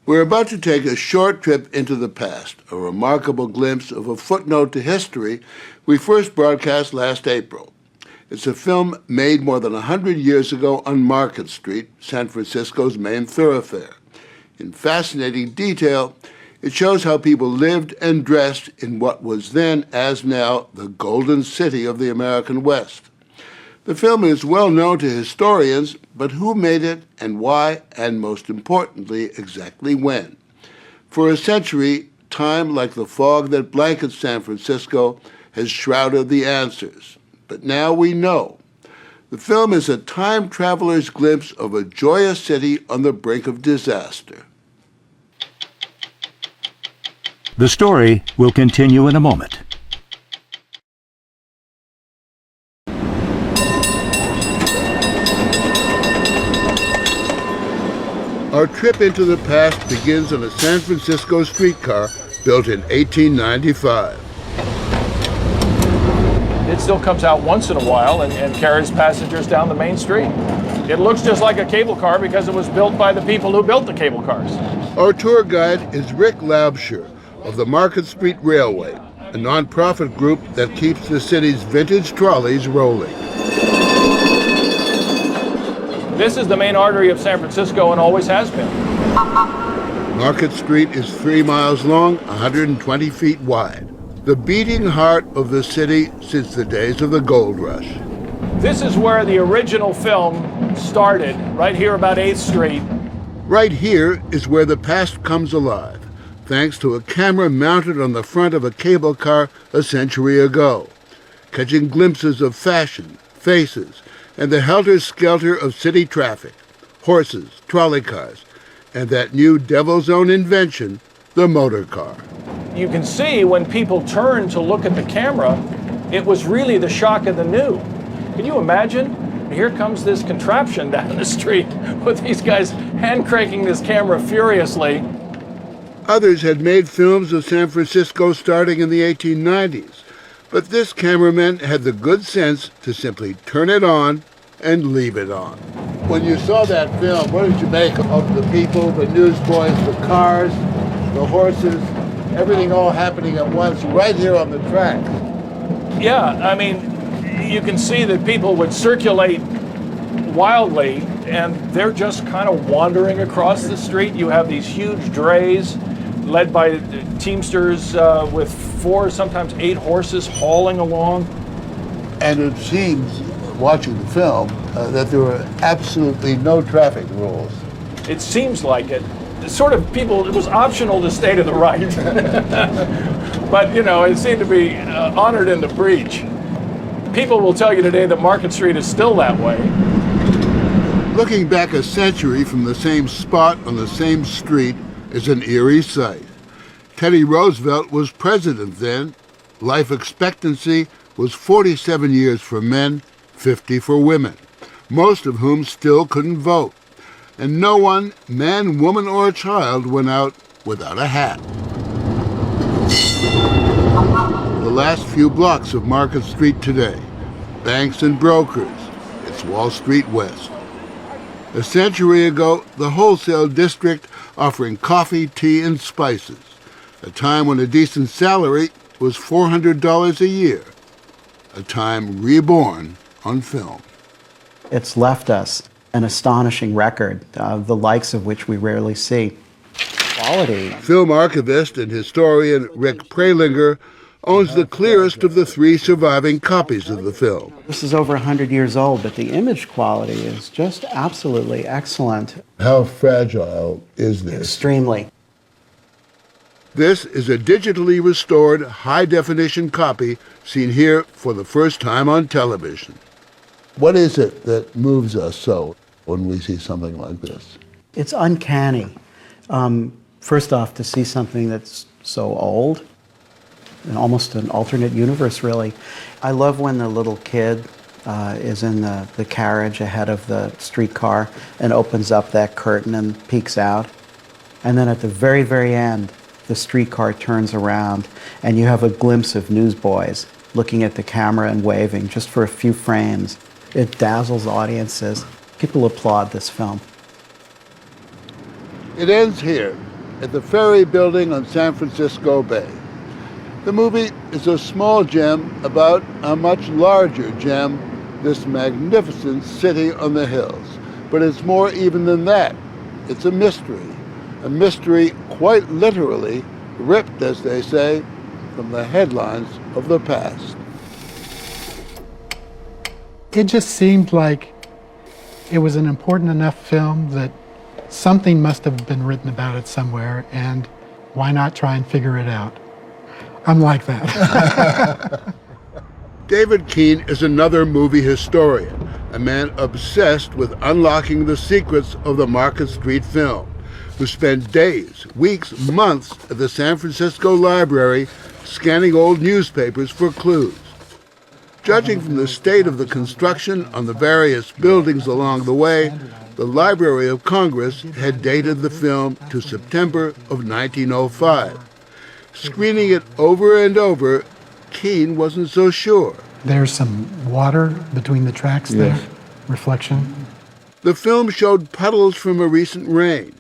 We're about to take a short trip into the past, a remarkable glimpse of a footnote to history we first broadcast last April. It's a film made more than 100 years ago on Market Street, San Francisco's main thoroughfare. In fascinating detail, it shows how people lived and dressed in what was then, as now, the Golden City of the American West. The film is well known to historians, but who made it and why, and most importantly, exactly when? For a century, time, like the fog that blankets San Francisco, has shrouded the answers. But now we know. The film is a time traveler's glimpse of a joyous city on the brink of disaster. The story will continue in a moment. Our trip into the past begins on a San Francisco streetcar built in 1895. It still comes out once in a while and carries passengers down the main street. It looks just like a cable car because it was built by the people who built the cable cars. Our tour guide is Rick Labshire of the Market Street Railway, a nonprofit group that keeps the city's vintage trolleys rolling. This is the main artery of San Francisco and always has been. Market Street is 3 miles long, 120 feet wide. The beating heart of the city since the days of the gold rush. This is where the original film started, right here about 8th Street. Right here is where the past comes alive, thanks to a camera mounted on the front of a cable car a century ago, catching glimpses of fashion, faces, and the helter-skelter of city traffic, horses, trolley cars, and that new devil's own invention, the motor car. You can see when people turn to look at the camera, it was really the shock of the new. Can you imagine? Here comes this contraption down the street with these guys hand-cranking this camera furiously. Others had made films of San Francisco starting in the 1890s, but this cameraman had the good sense to simply turn it on and leave it on. When you saw that film, what did you make of the people, the newsboys, the cars, the horses, everything all happening at once right here on the track? Yeah, I mean, you can see that people would circulate wildly and they're just kind of wandering across the street. You have these huge drays led by teamsters with 4, sometimes 8 horses hauling along. And it seems, watching the film, that there were absolutely no traffic rules. It seems like it. Sort of people, it was optional to stay to the right. But, you know, it seemed to be honored in the breach. People will tell you today that Market Street is still that way. Looking back a century from the same spot on the same street is an eerie sight. Teddy Roosevelt was president then. Life expectancy was 47 years for men, 50 for women, most of whom still couldn't vote. And no one, man, woman, or child, went out without a hat. The last few blocks of Market Street today, banks and brokers, it's Wall Street West. A century ago, the wholesale district offering coffee, tea, and spices, a time when a decent salary was $400 a year, a time reborn on film. It's left us an astonishing record, the likes of which we rarely see. Quality. Film archivist and historian Rick Prelinger owns the clearest of the 3 surviving copies of the film. This is over 100 years old, but the image quality is just absolutely excellent. How fragile is this? Extremely. This is a digitally restored, high-definition copy seen here for the first time on television. What is it that moves us so when we see something like this? It's uncanny. First off, to see something that's so old, and almost an alternate universe, really. I love when the little kid is in the carriage ahead of the streetcar and opens up that curtain and peeks out. And then at the very, very end, the streetcar turns around and you have a glimpse of newsboys looking at the camera and waving just for a few frames. It dazzles audiences. People applaud this film. It ends here, at the Ferry Building on San Francisco Bay. The movie is a small gem about a much larger gem, this magnificent city on the hills. But it's more even than that. It's a mystery quite literally ripped, as they say, from the headlines of the past. It just seemed like it was an important enough film that something must have been written about it somewhere, and why not try and figure it out? I'm like that. David Keene is another movie historian, a man obsessed with unlocking the secrets of the Market Street film, who spent days, weeks, months at the San Francisco Library scanning old newspapers for clues. Judging from the state of the construction on the various buildings along the way, the Library of Congress had dated the film to September of 1905. Screening it over and over, Keene wasn't so sure. There's some water between the tracks there, reflection. The film showed puddles from a recent rain,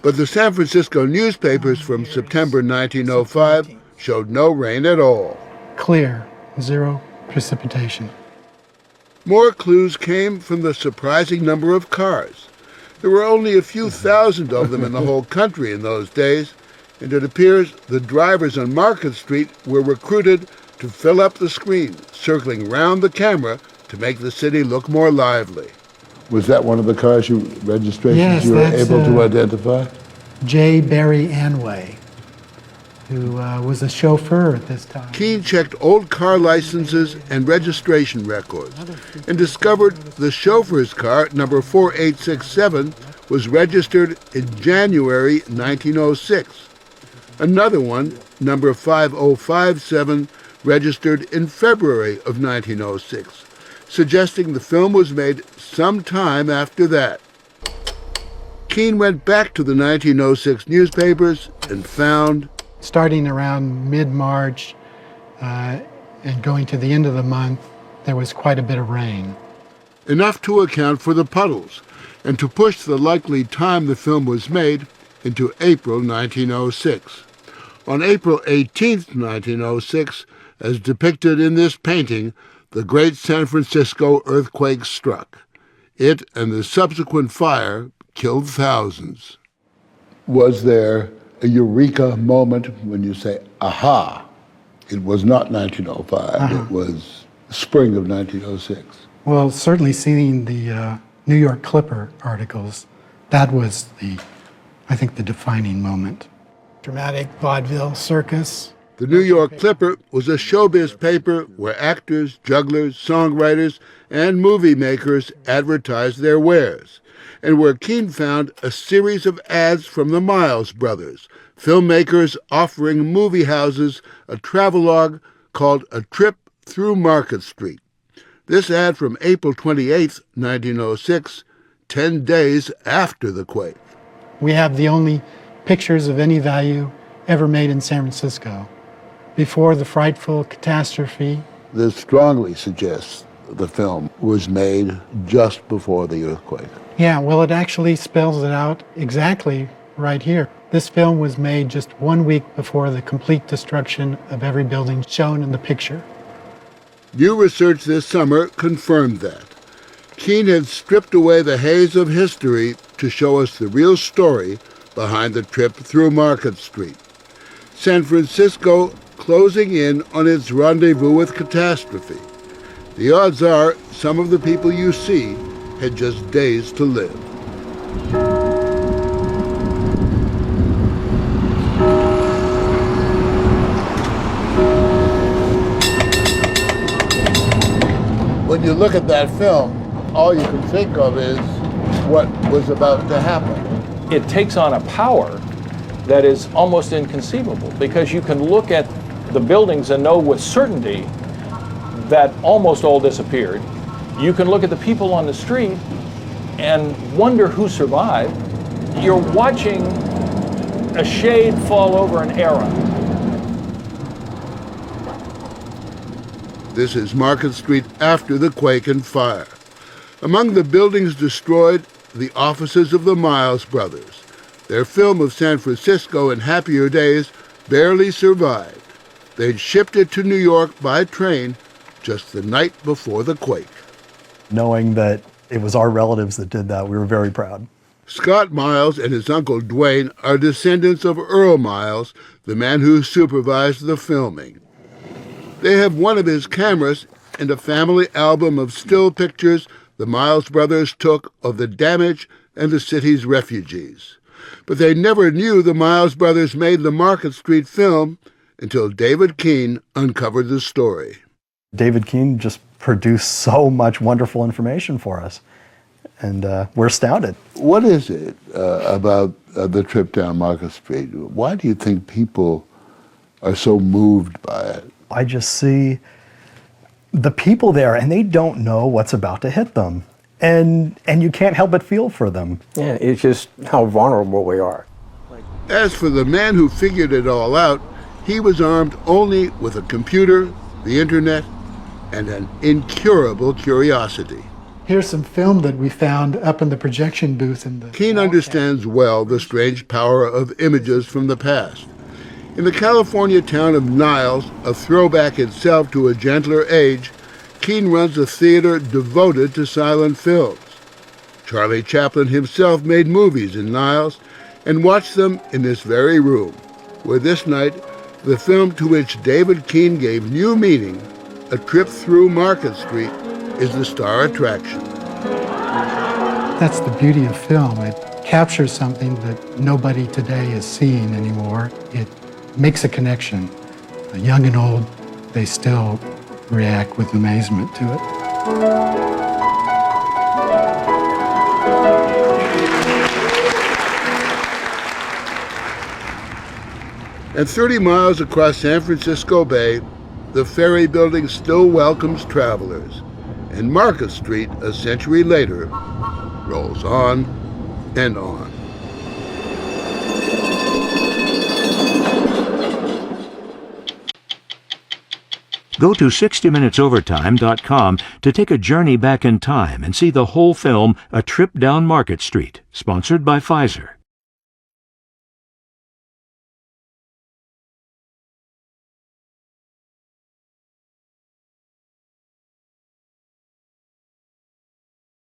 but the San Francisco newspapers from September 1905 showed no rain at all. Clear, zero precipitation. More clues came from the surprising number of cars. There were only a few thousand of them in the whole country in those days, and it appears the drivers on Market Street were recruited to fill up the screen, circling round the camera to make the city look more lively. Was that one of the cars registrations Yes, you were that's, able to identify? J. Barry Anway, who was a chauffeur at this time. Keene checked old car licenses and registration records and discovered the chauffeur's car, number 4867, was registered in January 1906. Another one, number 5057, registered in February of 1906, suggesting the film was made some time after that. Keene went back to the 1906 newspapers and found, starting around mid-March and going to the end of the month, there was quite a bit of rain. enough to account for the puddles and to push the likely time the film was made into April 1906. On April 18, 1906, as depicted in this painting, the great San Francisco earthquake struck. It and the subsequent fire killed thousands. Was there a eureka moment when you say, aha, it was not 1905, it was spring of 1906? Well, certainly seeing the New York Clipper articles, that was I think the defining moment. Dramatic vaudeville circus. The New York Clipper was a showbiz paper where actors, jugglers, songwriters, and movie makers advertised their wares, and where Keene found a series of ads from the Miles brothers, filmmakers offering movie houses a travelogue called A Trip Through Market Street. This ad from April 28, 1906, 10 days after the quake. We have the only pictures of any value ever made in San Francisco. Before the frightful catastrophe. This strongly suggests the film was made just before the earthquake. Yeah, well, it actually spells it out exactly right here. This film was made just 1 week before the complete destruction of every building shown in the picture. New research this summer confirmed that. Keene had stripped away the haze of history to show us the real story behind the trip through Market Street. San Francisco closing in on its rendezvous with catastrophe. The odds are some of the people you see had just days to live. When you look at that film, all you can think of is what was about to happen. It takes on a power that is almost inconceivable, because you can look at the buildings and know with certainty that almost all disappeared. You can look at the people on the street and wonder who survived. You're watching a shade fall over an era. This is Market Street after the quake and fire. Among the buildings destroyed, the offices of the Miles brothers. Their film of San Francisco in happier days barely survived. They'd shipped it to New York by train just the night before the quake. Knowing that it was our relatives that did that, we were very proud. Scott Miles and his uncle Dwayne are descendants of Earl Miles, the man who supervised the filming. They have one of his cameras and a family album of still pictures the Miles brothers took of the damage and the city's refugees. But they never knew the Miles brothers made the Market Street film until David Keene uncovered the story. David Keene just produced so much wonderful information for us, and we're astounded. What is it about the trip down Market Street? Why do you think people are so moved by it? I just see the people there, and they don't know what's about to hit them. And you can't help but feel for them. Yeah, it's just how vulnerable we are. As for the man who figured it all out, he was armed only with a computer, the internet, and an incurable curiosity. Here's some film that we found up in the projection booth in the... Keene understands well the strange power of images from the past. In the California town of Niles, a throwback itself to a gentler age, Keene runs a theater devoted to silent films. Charlie Chaplin himself made movies in Niles and watched them in this very room, where this night, the film to which David Keene gave new meaning, A Trip Through Market Street, is the star attraction. That's the beauty of film. It captures something that nobody today is seeing anymore. It makes a connection. Young and old, they still react with amazement to it. And 30 miles across San Francisco Bay, the ferry building still welcomes travelers. And Market Street, a century later, rolls on and on. Go to 60minutesovertime.com to take a journey back in time and see the whole film, A Trip Down Market Street, sponsored by Pfizer.